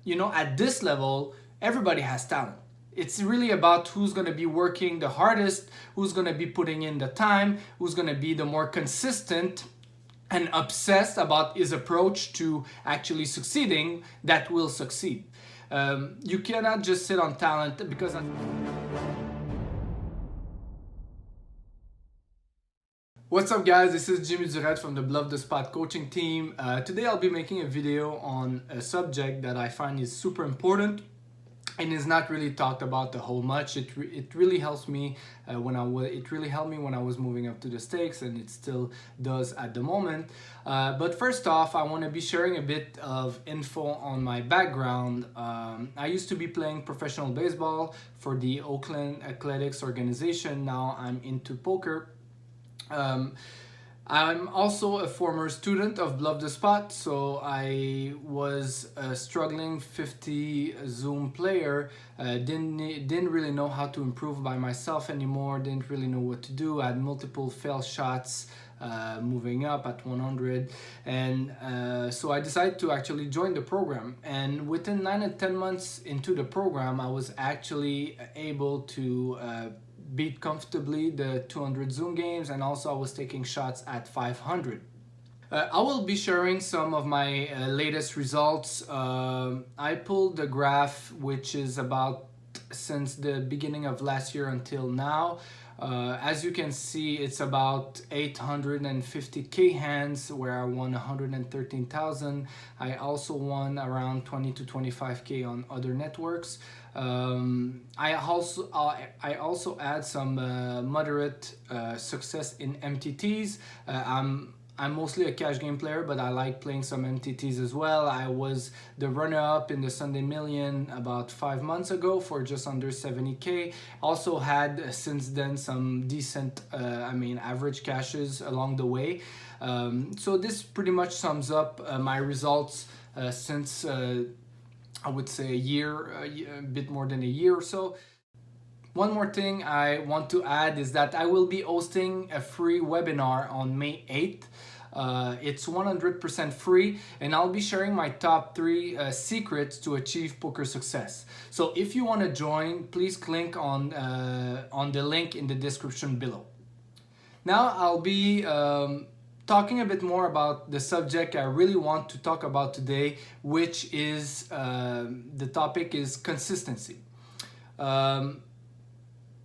you know, at this level, everybody has talent. It's really about who's going to be working the hardest, who's going to be putting in the time, who's going to be the more consistent and obsessed about his approach to actually succeeding that will succeed. You cannot just sit on talent because... What's up guys, this is Jimmy Duret from the BluffTheSpot coaching team. Today I'll be making a video on a subject that I find is super important and is not really talked about a whole much. It really helps me it really helped me when I was moving up to the States, and it still does at the moment. But first off, I want to be sharing a bit of info on my background. I used to be playing professional baseball for the Oakland Athletics organization. Now I'm into poker. I'm also a former student of BluffTheSpot, so I was a struggling 50 Zoom player. Didn't really know how to improve by myself anymore, didn't really know what to do. I had multiple failed shots moving up at 100, and so I decided to actually join the program. And within 9 and 10 months into the program, I was actually able to beat comfortably the 200 Zoom games, and also I was taking shots at 500. I will be sharing some of my latest results. I pulled the graph, which is about since the beginning of last year until now. As you can see, it's about 850k hands where I won 113,000. I also won around 20 to 25k on other networks. I also had some moderate success in MTTs. I'm mostly a cash game player, but I like playing some MTTs as well. I was the runner-up in the Sunday Million about 5 months ago for just under 70k. Also had since then some decent, average cashes along the way. So this pretty much sums up my results since I would say a year, a bit more than a year or so. One more thing I want to add is that I will be hosting a free webinar on May 8th. It's 100% free, and I'll be sharing my top 3 secrets to achieve poker success. So if you want to join, please click on the link in the description below. Now I'll be talking a bit more about the subject I really want to talk about today, which is the topic is consistency.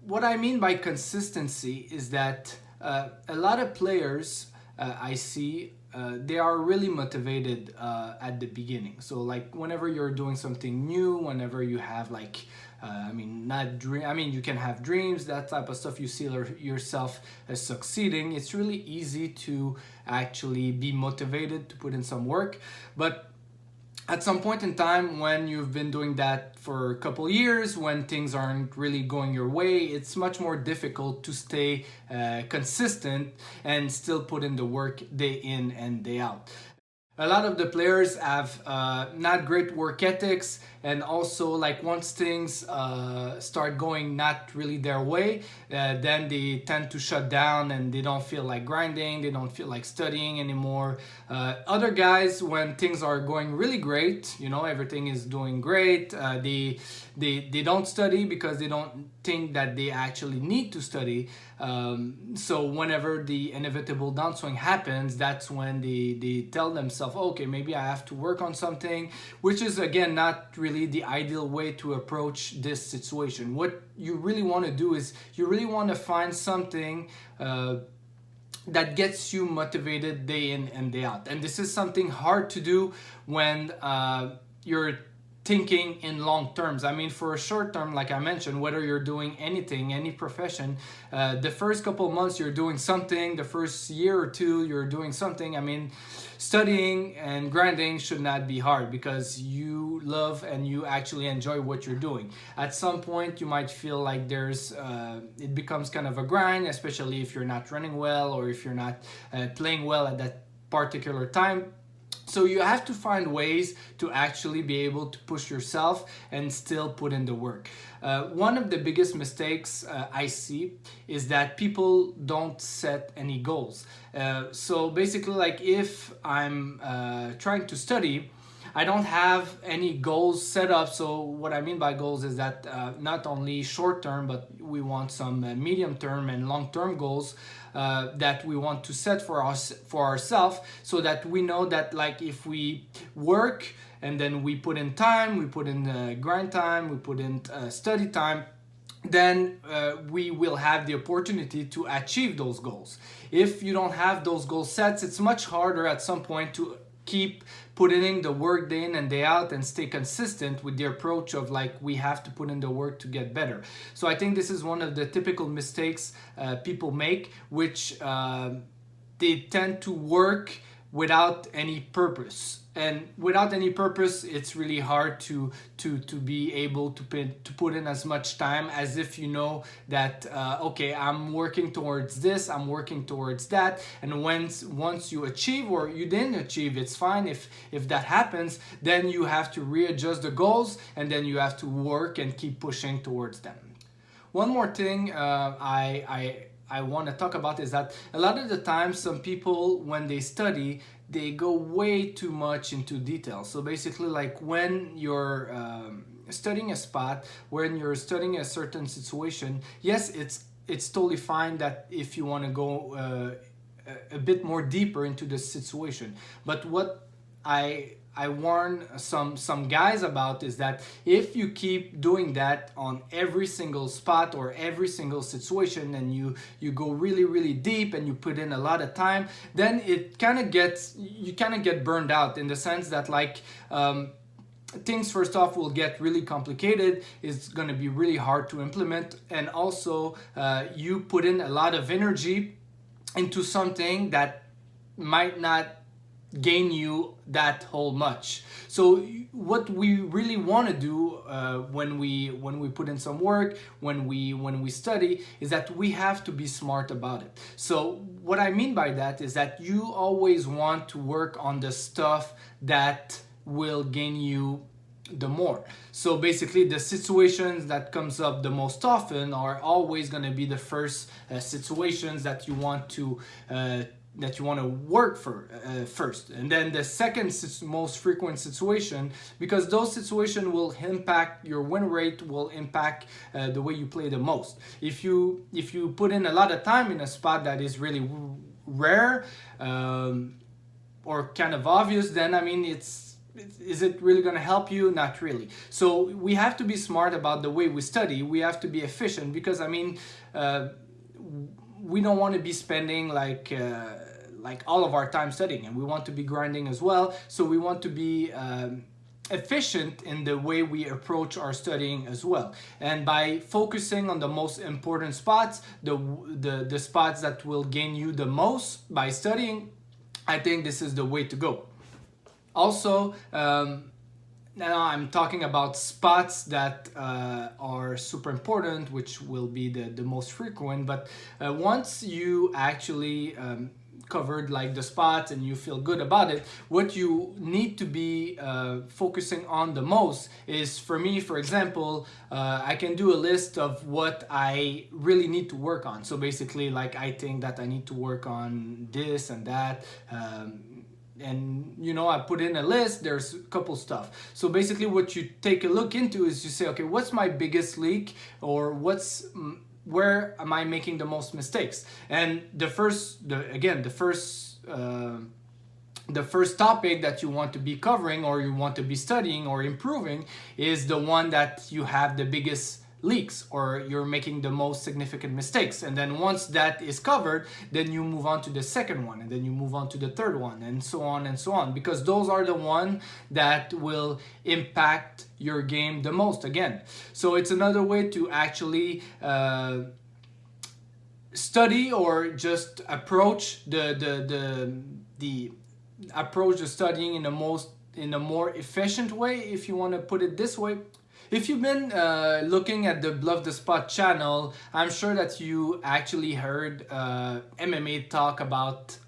What I mean by consistency is that a lot of players I see, they are really motivated at the beginning. So like whenever you're doing something new, whenever you have like, you can have dreams, that type of stuff, you see yourself as succeeding. It's really easy to actually be motivated to put in some work. But at some point in time, when you've been doing that for a couple years, when things aren't really going your way, it's much more difficult to stay consistent and still put in the work day in and day out. A lot of the players have not great work ethics, and also like once things start going not really their way, then they tend to shut down and they don't feel like grinding, they don't feel like studying anymore. Other guys, when things are going really great, you know, everything is doing great, they don't study because they don't think that they actually need to study. So whenever the inevitable downswing happens, that's when they tell themselves, okay, maybe I have to work on something, which is again not really the ideal way to approach this situation. What you really want to do is you really want to find something that gets you motivated day in and day out. And this is something hard to do when you're thinking in long terms. I mean, for a short term, like I mentioned, whether you're doing anything, any profession, the first couple of months you're doing something, the first year or two you're doing something. I mean, studying and grinding should not be hard because you love and you actually enjoy what you're doing. At some point you might feel like it becomes kind of a grind, especially if you're not running well or if you're not playing well at that particular time. So you have to find ways to actually be able to push yourself and still put in the work. One of the biggest mistakes I see is that people don't set any goals. So basically, like if I'm trying to study, I don't have any goals set up. So what I mean by goals is that not only short term, but we want some medium term and long term goals that we want to set for us, for ourselves, so that we know that, like, if we work and then we put in time, we put in grind time, we put in study time, then we will have the opportunity to achieve those goals. If you don't have those goal sets, it's much harder at some point to keep putting in the work day in and day out and stay consistent with the approach of, like, we have to put in the work to get better. So I think this is one of the typical mistakes people make, which they tend to work without any purpose. And without any purpose, it's really hard to be able to put in as much time as if you know that okay, I'm working towards this, I'm working towards that, and once you achieve or you didn't achieve, it's fine. If that happens, then you have to readjust the goals, and then you have to work and keep pushing towards them. One more thing I want to talk about is that a lot of the time, some people, when they study, they go way too much into detail. So basically, like, when you're studying a spot, when you're studying a certain situation, yes, it's totally fine that if you want to go a bit more deeper into the situation. But what I warn some guys about is that if you keep doing that on every single spot or every single situation, and you go really deep and you put in a lot of time, then you kind of get burned out, in the sense that, like, things first off will get really complicated. It's going to be really hard to implement, and also you put in a lot of energy into something that might not gain you that whole much. So what we really want to do when we put in some work, when we study, is that we have to be smart about it. So what I mean by that is that you always want to work on the stuff that will gain you the more. So basically, the situations that comes up the most often are always going to be the first situations that you want to work for first, and then the second most frequent situation, because those situations will impact your win rate, will impact the way you play the most. If you put in a lot of time in a spot that is really rare or kind of obvious, then I mean, is it really going to help you? Not really. So we have to be smart about the way we study. We have to be efficient, because I mean, we don't want to be spending like all of our time studying, and we want to be grinding as well. So we want to be efficient in the way we approach our studying as well. And by focusing on the most important spots, the spots that will gain you the most by studying, I think this is the way to go. Also, now I'm talking about spots that are super important, which will be the most frequent. But once you actually covered, like, the spots and you feel good about it, what you need to be focusing on the most is, for me, for example, I can do a list of what I really need to work on. So basically, like, I think that I need to work on this and that. And I put in a list, there's a couple stuff. So basically what you take a look into is you say, okay, what's my biggest leak, or where am I making the most mistakes? And the first topic that you want to be covering, or you want to be studying or improving, is the one that you have the biggest leaks, or you're making the most significant mistakes. And then once that is covered, then you move on to the second one, and then you move on to the third one, and so on, because those are the ones that will impact your game the most, again. So it's another way to actually study, or just approach the studying in a more efficient way, if you want to put it this way. If you've been looking at the BluffTheSpot channel, I'm sure that you actually heard MMA talk about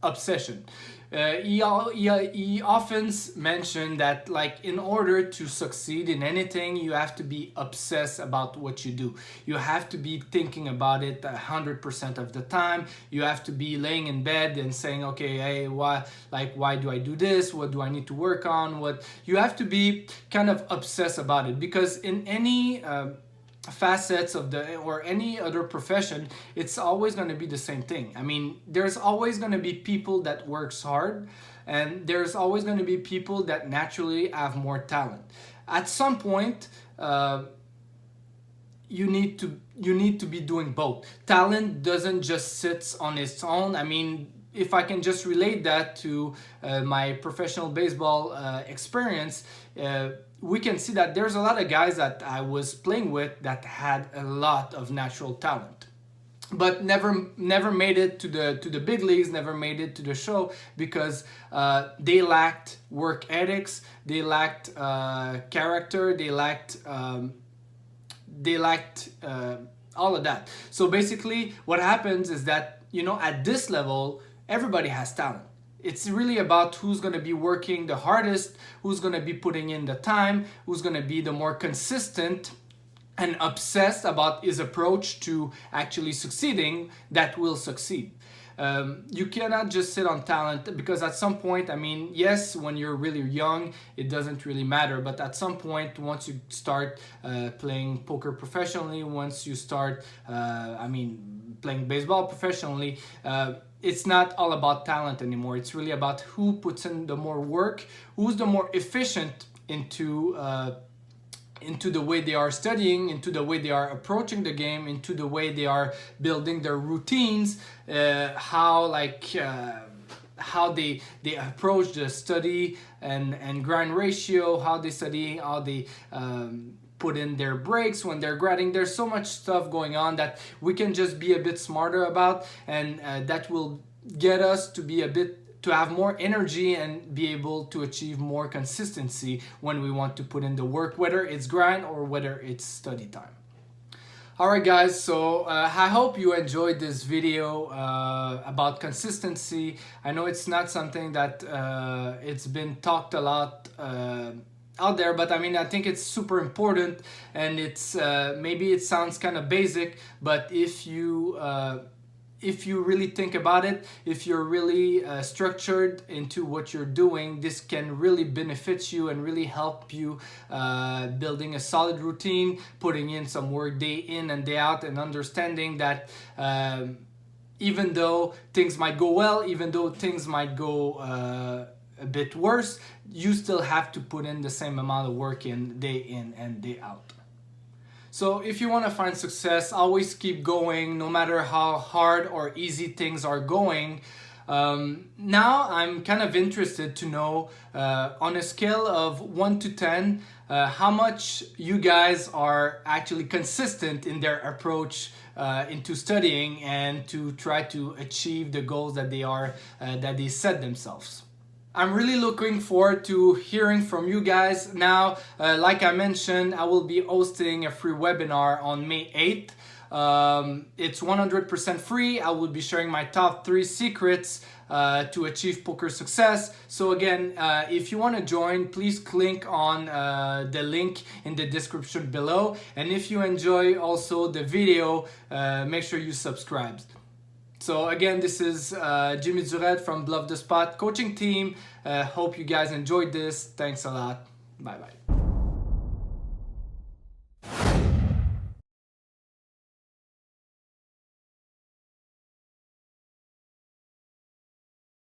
obsession. he often mentioned that, like, in order to succeed in anything, you have to be obsessed about what you do. You have to be thinking about it 100% of the time. You have to be laying in bed and saying, okay, hey, why do I do this? What do I need to work on? You have to be kind of obsessed about it, because in any facets of or any other profession, it's always going to be the same thing. I mean, there's always going to be people that works hard, and there's always going to be people that naturally have more talent. At some point, you need to be doing both. Talent doesn't just sit on its own. I mean, if I can just relate that to my professional baseball experience, we can see that there's a lot of guys that I was playing with that had a lot of natural talent, but never made it to the big leagues, never made it to the show, because they lacked work ethics, they lacked character, they lacked all of that. So basically what happens is that, you know, at this level, everybody has talent. It's really about who's going to be working the hardest, who's going to be putting in the time, who's going to be the more consistent and obsessed about his approach to actually succeeding, that will succeed. You cannot just sit on talent, because at some point, I mean, yes, when you're really young, it doesn't really matter. But at some point, once you start playing poker professionally, once you start, playing baseball professionally, it's not all about talent anymore. It's really about who puts in the more work, who's the more efficient into the way they are studying, into the way they are approaching the game, into the way they are building their routines, how they approach the study and grind ratio, how they study, how they put in their breaks when they're grinding. There's so much stuff going on that we can just be a bit smarter about, and that will get us to have more energy and be able to achieve more consistency when we want to put in the work, whether it's grind or whether it's study time. Alright guys, so I hope you enjoyed this video about consistency. I know it's not something that it's been talked a lot out there, but I mean, I think it's super important, and it's maybe it sounds kind of basic, but if you really think about it, if you're really structured into what you're doing, this can really benefit you and really help you building a solid routine, putting in some work day in and day out, and understanding that even though things might go well, even though things might go a bit worse, you still have to put in the same amount of work in and day out. So if you want to find success, always keep going, no matter how hard or easy things are going. Now I'm kind of interested to know, on a scale of 1 to 10, how much you guys are actually consistent in their approach into studying and to try to achieve the goals that they set themselves. I'm really looking forward to hearing from you guys. Now, like I mentioned, I will be hosting a free webinar on May 8th. It's 100% free. I will be sharing my top 3 secrets to achieve poker success. So again, if you want to join, please click on the link in the description below. And if you enjoy also the video, make sure you subscribe. So again, this is Jimmy Duret from BluffTheSpot coaching team. Hope you guys enjoyed this. Thanks a lot. Bye bye.